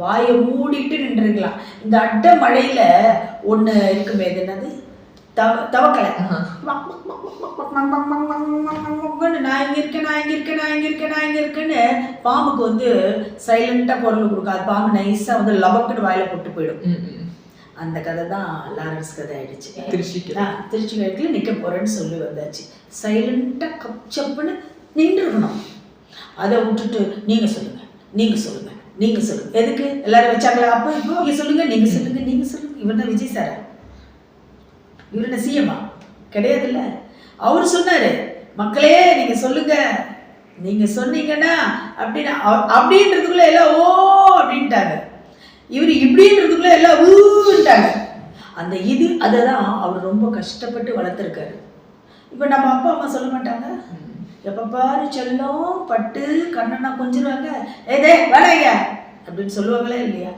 வாயை மூடிட்டு நின்றுருக்கலாம். இந்த அட்ட மழையில ஒன்று இருக்குமே, இது என்னது, தவக்கலை. நான் இங்கே இருக்கேன், நான் இங்கே இருக்கேன், நான் இங்கே இருக்கேன், நான் இங்கே இருக்கேன்னு பாம்புக்கு வந்து சைலண்டாக குரல் கொடுக்காது. பாம்பு நைஸாக வந்து லபக்குன்னு வாயில போட்டு போயிடும். அந்த கதை தான் லாரன்ஸ் கதை ஆயிடுச்சு. திருச்சி வரைக்கும் நிற்க போறேன்னு சொல்லி வந்தாச்சு. சைலண்டாக கப்சப்புன்னு நின்றுக்கணும். அதை விட்டுட்டு நீங்கள் சொல்லுங்க, நீங்கள் சொல்லுங்க, நீங்கள் சொல்லுங்க. எதுக்கு எல்லாரும் வச்சாங்களா? அப்போ இப்போ நீங்கள் சொல்லுங்க, நீங்கள் சொல்லுங்க, நீங்கள் சொல்லுங்க. இவர் தான் விஜய் சாரா? இவர் என்ன சிஎம்மா? கிடையாதுல்ல. அவர் சொன்னார், மக்களே நீங்கள் சொல்லுங்க, நீங்கள் சொன்னீங்கன்னா அப்படின்னு. அப்படின்றதுக்குள்ள எல்லாம் ஓ அப்படின்ட்டாங்க. இவர் இப்படின்றதுக்குள்ள எல்லாம் ஊன்ட்டாங்க. அந்த இது அதை தான் அவர் ரொம்ப கஷ்டப்பட்டு வளர்த்துருக்காரு. இப்போ நம்ம அப்பா அம்மா சொல்ல மாட்டாங்க, எப்போ பாரு செல்லம் பட்டு கண்ணனா கொஞ்சிருவாங்க, ஏதே வேலைங்க அப்படின்னு சொல்லுவாங்களே இல்லையா?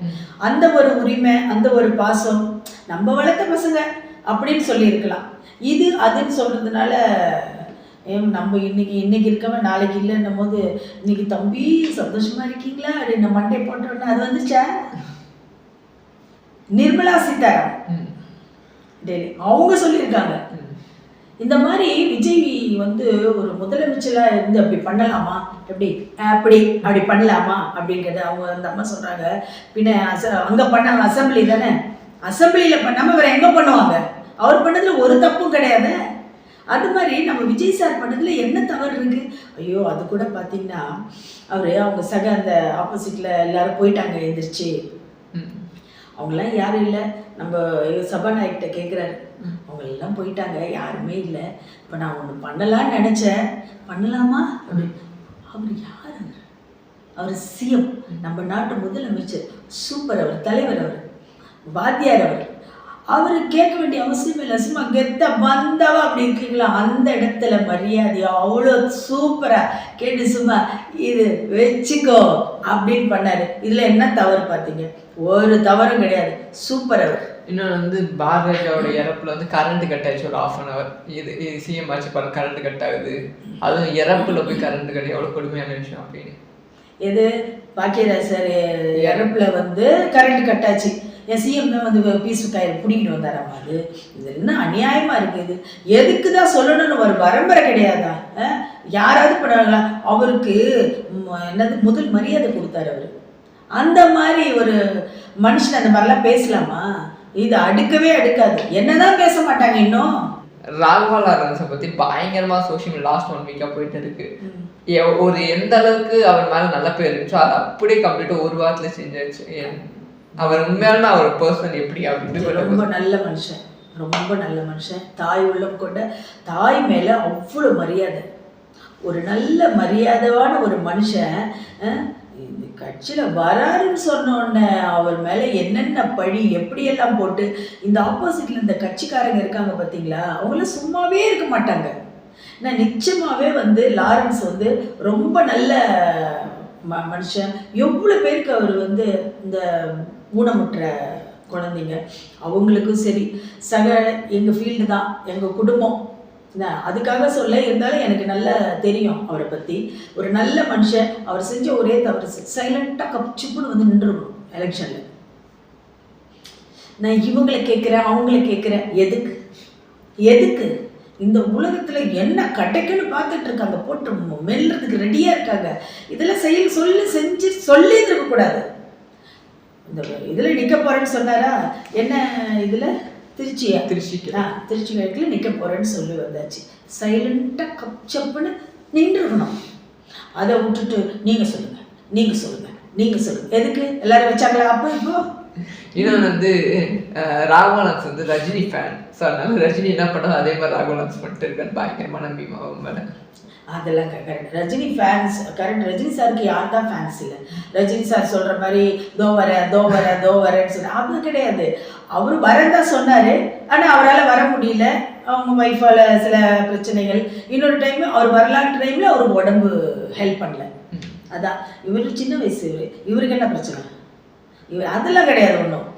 அந்த ஒரு உரிமை, அந்த ஒரு பாசம், நம்ம வளர்த்த பசங்க அப்படின்னு சொல்லியிருக்கலாம். இது அதுன்னு சொல்றதுனால நம்ம இன்னைக்கு இருக்கவன் நாளைக்கு இல்லைன்னும் போது, இன்னைக்கு தம்பி சந்தோஷமா இருக்கீங்களா அப்படின்னு மண்டே போட்டோன்னா அது வந்துச்சா? நிர்மலா சீதாராமன் டெய்லி அவங்க சொல்லியிருக்காங்க, இந்த மாதிரி விஜய் வந்து ஒரு முதலமைச்சரா இருந்து அப்படி பண்ணலாமா, எப்படி அப்படி பண்ணலாமா அப்படிங்கிறத அவங்க அந்த அம்மா சொல்றாங்க. பின்ன அங்க பண்ண அசம்பிளி தானே, அசம்பிளியில பண்ணாம வேற எங்க பண்ணுவாங்க? அவர் பண்ணதுல ஒரு தப்பும் கிடையாது. அது மாதிரி நம்ம விஜய் சார் பண்ணதுல என்ன தவறு இருக்கு? ஐயோ, அது கூட பார்த்தீங்கன்னா அவங்க சக அந்த ஆப்போசிட்ல எல்லாரும் போயிட்டாங்க எந்திரிச்சு. அவங்களாம் யாரும் இல்லை. நம்ம சபாநாயகிட்ட கேட்குறாரு, அவங்க எல்லாம் போயிட்டாங்க, யாருமே இல்லை. இப்போ நான் ஒன்று பண்ணலான்னு நினச்சேன், பண்ணலாமா அப்படின்னு. அவர் யார்? அவர் சிஎம், நம்ம நாட்டு முதலமைச்சர், சூப்பர். அவர் தலைவர், அவர் வாத்தியார். அவர் கேட்க வேண்டிய அவசியம் இல்லை. சும்மா கெத்த வந்தவா அப்படி இருக்கீங்களா, அந்த இடத்துல மரியாதையா அவ்வளோ சூப்பரா கேட்டு சும்மா இது வச்சுக்கோ அப்படின்னு பண்ணாரு. இதுல என்ன தவறு பார்த்தீங்க? ஒரு தவறும் கிடையாது. சூப்பர். அவர் இன்னொன்று வந்து பாரதியோட இறப்புல வந்து கரண்ட் கட் ஆயிடுச்சு ஒரு 1/2 hour. இது சிஎம் ஆச்சு பாருங்க, கரண்ட் கட் ஆகுது. அதுவும் இறப்புல போய் கரண்ட் கட், எவ்வளோ கொடுமையான விஷயம் அப்படின்னு. எது பாக்கியராஜ் சார் இறப்புல வந்து கரண்ட் கட் ஆச்சு, என் சிஎம் தான் வந்து பீஸ் காயில் பிடிக்கிட்டு வந்தாராமா. அது இது என்ன அநியாயமா இருக்குது? எதுக்கு தான் சொல்லணும்னு ஒரு வரம்பரை கிடையாதா? யாராவது பண்ணாங்களா? அவருக்கு என்னது முதல் மரியாதை கொடுத்தாரு அவரு. அந்த மாதிரி ஒரு மனுஷன் அந்த மாதிரிலாம் பேசலாமா? இது அடுக்கவே அடுக்காது. என்னதான் பேச மாட்டாங்க. இன்னும் ராகவா லாரன்ஸை பற்றி பயங்கரமாக சோஷியல் மீடியா லாஸ்ட் 1 வீக்காக போயிட்டு இருக்கு. ஒரு எந்த அளவுக்கு அவர் மேலே நல்ல பேர் இருந்துச்சோ அதை அப்படியே கம்ப்ளீட்டாக ஒரு வாரத்தில் செஞ்சாச்சு. அவர் உண்மையான அவர் பர்சன் எப்படி அப்படின்னு ரொம்ப நல்ல மனுஷன், ரொம்ப நல்ல மனுஷன். தாய் உள்ளம் கொண்ட, தாய் மேலே அவ்வளோ மரியாதை, ஒரு நல்ல மரியாதையான ஒரு மனுஷன். இந்த கட்சியில் வராருன்னு சொன்ன உடனே அவர் மேலே என்னென்ன பழி எப்படியெல்லாம் போட்டு, இந்த ஆப்போசிட்டில் இந்த கட்சிக்காரங்க இருக்காங்க பார்த்தீங்களா, அவங்களாம் சும்மாவே இருக்க மாட்டாங்க. ஏன்னா நிச்சயமாகவே வந்து லாரன்ஸ் வந்து ரொம்ப நல்ல மனுஷன். எவ்வளோ பேருக்கு அவர் வந்து இந்த ஊனமுற்ற குழந்தைங்க அவங்களுக்கும் சரி, சக எங்கள் ஃபீல்டு தான், எங்கள் குடும்பம். அதுக்காக சொல்ல இருந்தாலும் எனக்கு நல்லா தெரியும் அவரை பற்றி. ஒரு நல்ல மனுஷன். அவர் செஞ்ச ஒரே தவறு, சைலண்டாக கப்சிப்புன்னு வந்து நின்றுடும் எலெக்ஷனில். நான் இவங்களை கேட்குறேன், அவங்கள கேட்குறேன், எதுக்கு? இந்த உலகத்தில் என்ன கிடைக்குன்னு பார்த்துட்டு இருக்காங்க, போட்டு மெல்றதுக்கு ரெடியாக இருக்காங்க. இதெல்லாம் செஞ்சு சொல்லி இருக்கக்கூடாது. இந்த இதில் நிற்க போகிறேன்னு சொன்னாரா? என்ன இதில் திருச்சி வரைக்கும் நிற்க போகிறேன்னு சொல்லி வந்தாச்சு. சைலண்டாக கப்சப்புன்னு நின்றுக்கணும். அதை விட்டுட்டு நீங்கள் சொல்லுங்கள், நீங்கள் சொல்லுங்கள், நீங்கள் சொல்லுங்கள். எதுக்கு எல்லாரும் வச்சாங்களா? அப்போ இப்போ இன்னொன்று வந்து ராகவலான்ஸ் வந்து ரஜினி ஃபேன். ஸோ அதனால ரஜினி என்ன பண்ணாலும் அதே மாதிரி ராகவலான்ஸ் பண்ணிட்டு இருக்காரு. பயங்கரமான நம்பிமா மேலே. அதெல்லாம் correct. Rajini fans correct. Rajini சாருக்கு யார் தான் ஃபேன்ஸ் இல்லை? ரஜினி சார் சொல்கிற மாதிரி தோ வரேன்னு சொன்ன அது கிடையாது. அவர் வரதான் சொன்னார், ஆனால் அவரால் வர முடியல. அவங்க ஒய்ஃபால் சில பிரச்சனைகள். இன்னொரு டைம் அவர் வரலாற்று டைமில் அவருக்கு உடம்பு ஹெல்ப் பண்ணல. அதான் இவர் சின்ன வயசு. இவருக்கு என்ன பிரச்சனை? அதெல்லாம் கிடையாது ஒன்றும்.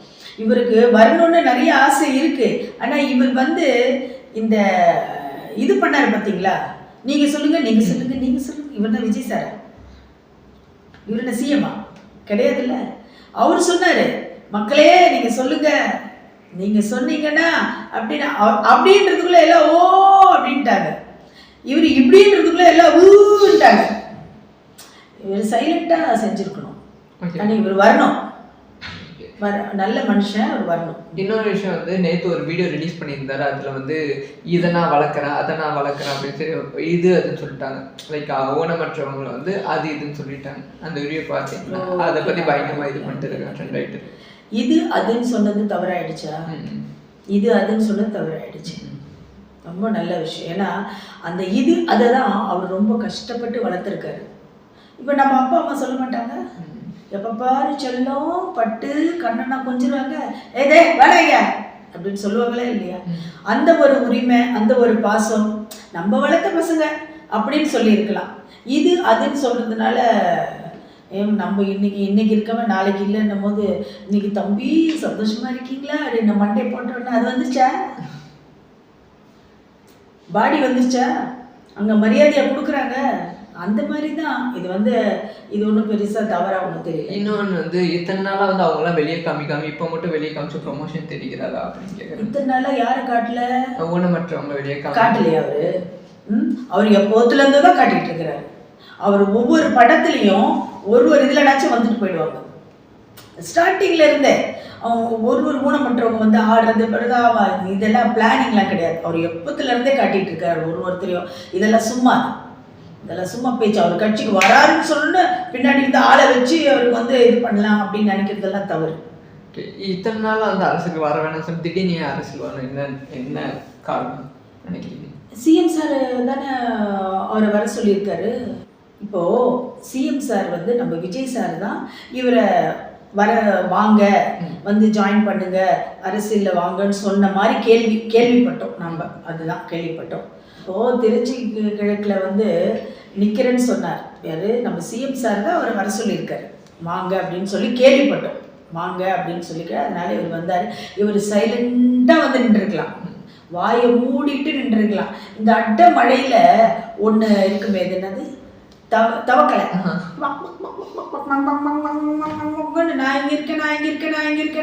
இவருக்கு வரணும்னு நிறைய ஆசை இருக்குது. ஆனால் இவர் வந்து இந்த இது பண்ணார் பார்த்தீங்களா, நீங்கள் சொல்லுங்கள், நீங்கள் சொல்லுங்கள், நீங்கள் சொல்லுங்கள். இவர் தான் விஜய் சாரா? இவர் என்ன சிஎம்மா? கிடையாதுல்ல. அவர் சொன்னார், மக்களே நீங்கள் சொல்லுங்க, நீங்கள் சொன்னீங்கன்னா அப்படின்னு அப்படின்றதுக்குள்ளே எல்லாம் ஓ அப்படின்ட்டாங்க. இவர் இப்படின்றதுக்குள்ளே எல்லாம் ஊன்ட்டாங்க. இவர் சைலண்ட்டாக செஞ்சுருக்கணும். ஆனால் இவர் வரணும், நல்ல மனுஷன் அவர் வரணும். இன்னொரு விஷயம் வந்து நேற்று ஒரு வீடியோ ரிலீஸ் பண்ணியிருந்தாரு. அதில் வந்து இதை நான் வளர்க்குறேன், அதை நான் வளர்க்குறேன் அப்படின்னு சொல்லி இது அதுன்னு சொல்லிட்டாங்க. லைக் ஊனமற்றவங்களை வந்து அது இதுன்னு சொல்லிட்டாங்க. அந்த வீடியோ பார்த்தீங்கன்னா அதை பற்றி பயங்கரமாக இது பண்ணிட்டு இருக்காங்க. ரைட்டு, இது அதுன்னு சொன்னது தவறாயிடுச்சா? இது அதுன்னு சொன்னது தவறாயிடுச்சு. ரொம்ப நல்ல விஷயம். ஏன்னா அந்த இது அதை தான் அவர் ரொம்ப கஷ்டப்பட்டு வளர்த்துருக்காரு. இப்போ நம்ம அப்பா அம்மா சொல்ல மாட்டாங்க, எப்போ பாரு செல்லம் பட்டு கண்ணனா கொஞ்சிருவாங்க, ஏதே வேலைங்க அப்படின்னு சொல்லுவாங்களே இல்லையா? அந்த ஒரு உரிமை, அந்த ஒரு பாசம், நம்ம வளர்த்த பசங்க அப்படின்னு சொல்லியிருக்கலாம். இது அதுன்னு சொல்றதுனால நம்ம இன்னைக்கு இருக்கவன் நாளைக்கு இல்லைன்னும் போது, இன்னைக்கு தம்பி சந்தோஷமா இருக்கீங்களா அப்படின்னு மண்டே போட்டோன்னா அது வந்துச்சா? பாடி வந்துச்சா? அங்கே மரியாதையை கொடுக்குறாங்க. அந்த மாதிரி தான் இது ஒன்றும் பெருசாக தவறாக ஒன்றும் தெரியல. இன்னொன்று வந்து இத்தனை நாளாக வந்து அவங்களாம் வெளியே காமிக்காம இப்போ மட்டும் வெளியே காமிச்சு ப்ரொமோஷன் தெரிகிறாரா அப்படின்னு கேட்குறேன். இத்தனை நாளாக யாரை காட்டல? ஊனமற்றவங்க வெளியே காட்டலையா? அவர் எப்போத்துலேருந்து தான் காட்டிகிட்டு இருக்கிறாரு. அவர் ஒவ்வொரு படத்துலையும் ஒரு இதுலனாச்சும் வந்துட்டு போயிடுவாங்க. ஸ்டார்டிங்கில் இருந்தே அவங்க ஒரு ஊனமற்றவங்க வந்து ஆடுறது பிறகு இதெல்லாம் பிளானிங்லாம் கிடையாது. அவர் எப்போத்துலேருந்தே காட்டிகிட்டு இருக்காரு ஒருத்தரையும். இதெல்லாம் சும்மா பேச்சு. அவர் கட்சிக்கு வராருன்னு சொல்லணும்னு பின்னாடி இந்த ஆளை வச்சு அவருக்கு இது பண்ணலாம் அப்படின்னு நினைக்கிறதெல்லாம் தவறு. இத்தனை நாள் அந்த அரசுக்கு வர வேணாம் சொல்லி திடீர்னு அரசுக்கு வரணும், என்ன காரணம் நினைக்கிறீங்க? சிஎம் சார் தானே அவரை வர சொல்லியிருக்காரு. இப்போது சிஎம் சார் நம்ம விஜய் சார் தான் இவரை வாங்க ஜாயின் பண்ணுங்க அரசியலில் வாங்கன்னு சொன்ன மாதிரி கேள்விப்பட்டோம். நம்ம அதுதான் கேள்விப்பட்டோம். இப்போது திருச்சி கிழக்கில் நிற்கிறேன்னு சொன்னார் யார்? நம்ம சிஎம் சார் தான் அவரை வர சொல்லியிருக்காரு. வாங்க அப்படின்னு சொல்லி கேள்விப்பட்டோம். வாங்க அப்படின்னு சொல்லிக்க அதனால இவர் வந்தார். இவர் சைலண்ட்டாக நின்றுருக்கலாம், வாயை மூடிட்டு நின்றுருக்கலாம். இந்த அட்டை மழையில் ஒன்று இருக்குமே, இது என்னது தவக்கலை, நான்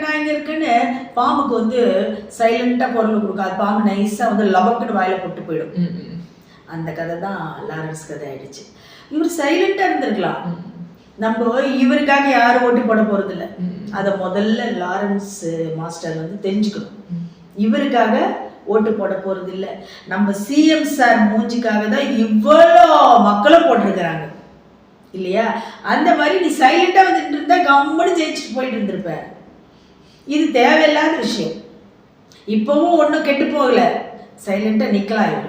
இங்கே இருக்கேன்னு பாம்புக்கு சைலண்ட்டாக குரல் கொடுக்காது. பாம்பு நைஸாக லபக்குன்னு வாயில போட்டு போயிடும். அந்த கதை தான் லாரன்ஸ் கதை ஆயிடுச்சு. இவர் சைலண்ட்டாக இருந்திருக்கலாம். நம்ம இவருக்காக யாரும் ஓட்டு போட போகிறதில்ல. அதை முதல்ல லாரன்ஸ் மாஸ்டர் தெரிஞ்சுக்கணும். இவருக்காக ஓட்டு போட போகிறது இல்லை, நம்ம சிஎம் சார் மூஞ்சிக்காக தான் இவ்வளோ மக்களும் போட்டிருக்கிறாங்க இல்லையா? அந்த மாதிரி நீ சைலண்டாக வந்துட்டு இருந்தா கம்முன்னு ஜெயிச்சுட்டு போயிட்டு இருந்திருப்ப. இது தேவையில்லாத விஷயம். இப்போவும் ஒன்றும் கெட்டு போகலை, சைலண்டாக நிற்கலாம்.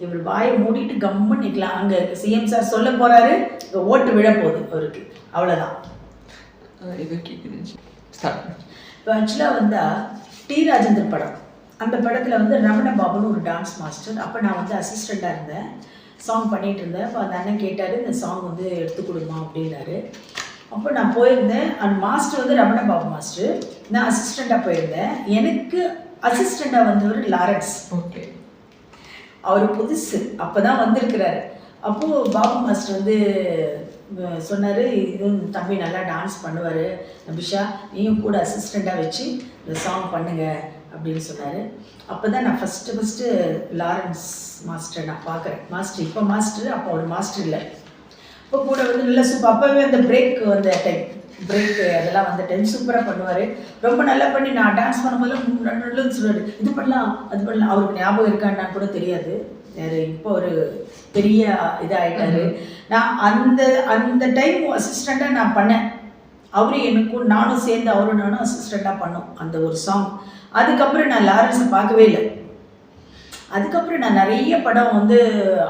இவர் வாயை மூடிட்டு கம்முன்னு நிற்கலாம். அங்கே சிஎம் சார் சொல்ல போகிறாரு, இங்கே ஓட்டு விழ போகுது அவருக்கு, அவ்வளோதான். இப்போ ஆக்சுவலாக டி ராஜேந்தர் படம், அந்த படத்தில் ரமண பாபுன்னு ஒரு டான்ஸ் மாஸ்டர். அப்போ நான் அசிஸ்டண்ட்டாக இருந்தேன், சாங் பண்ணிகிட்டு இருந்தேன். அப்போ அந்த அண்ணன் கேட்டார், இந்த சாங் எடுத்து கொடுமா அப்படின்னாரு. அப்போ நான் போயிருந்தேன். அந்த மாஸ்டர் ரமண பாபு மாஸ்டர், நான் அசிஸ்டண்ட்டாக போயிருந்தேன். எனக்கு அசிஸ்டண்ட்டாக வந்தவர் லாரன்ஸ். ஓகே, அவர் புதுசு, அப்போ தான் வந்திருக்கிறாரு. அப்போது பாபு மாஸ்டர் சொன்னார், இது தம்பி நல்லா டான்ஸ் பண்ணுவார், நபிஷா நீயும் கூட அசிஸ்டண்ட்டாக வச்சு இந்த சாங் பண்ணுங்க அப்படின்னு சொன்னார். அப்போ தான் நான் ஃபஸ்ட்டு லாரன்ஸ் மாஸ்டர் நான் பார்க்குறேன். மாஸ்டர் இப்போ மாஸ்டர், அப்போ ஒரு மாஸ்டர் இல்லை. இப்போ கூட நல்லா சூப்பர். அப்போவே அந்த பிரேக் பிரேக்கு அதெல்லாம் டைம் சூப்பராக பண்ணுவார். ரொம்ப நல்லா பண்ணி நான் டான்ஸ் பண்ணும்போது நல்லன்னு சொல்லுவார், இது பண்ணலாம் அது பண்ணலாம். அவருக்கு ஞாபகம் இருக்கான்னு கூட தெரியாது. யார் இப்போ ஒரு பெரிய இதாகிட்டாரு. நான் அந்த டைம் அசிஸ்டண்ட்டாக நான் பண்ணேன். அவரும் நானும் சேர்ந்து நானும் அசிஸ்டண்ட்டாக பண்ணோம் அந்த ஒரு சாங். அதுக்கப்புறம் நான் லாரன்ஸை பார்க்கவே இல்லை. அதுக்கப்புறம் நான் நிறைய படம்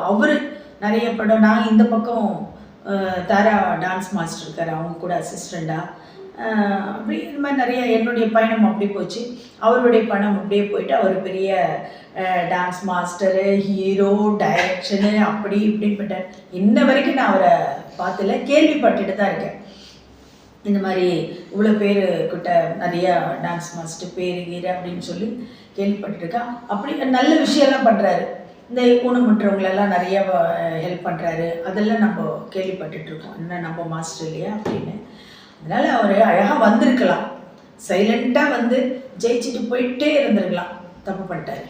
அவர் நிறைய படம், நான் இந்த பக்கம் தாரா டான்ஸ் மாஸ்டர் இருக்கார், அவங்க கூட அசிஸ்டண்ட்டாக அப்படி இந்த மாதிரி நிறைய என்னுடைய பயணம் அப்படி போச்சு. அவருடைய பணம் அப்படியே போயிட்டு அவர் பெரிய டான்ஸ் மாஸ்டரு, ஹீரோ, டைரக்ஷனு அப்படி இப்படின்னு போயிட்டார். இன்ன வரைக்கும் நான் அவரை பார்த்துல, கேள்விப்பட்டுட்டு தான் இருக்கேன். இந்த மாதிரி இவ்வளோ பேர்கிட்ட நிறையா டான்ஸ் மாஸ்டர் பேர் அப்படின்னு சொல்லி கேள்விப்பட்டுருக்கேன். அப்படி நல்ல விஷயம்லாம் பண்ணுறாரு. இந்த ஊனமுற்றவங்களெல்லாம் நிறைய ஹெல்ப் பண்ணுறாரு. அதெல்லாம் நம்ம கேள்விப்பட்டுட்ருக்கோம். என்ன நம்ம மாஸ்டர் இல்லையா அப்படின்னு. அதனால அவர் அழகா வந்திருக்கலாம், சைலண்டா வந்து ஜெயிச்சுட்டு போயிட்டே இருந்திருக்கலாம். தப்பு பண்ணிட்டாரு.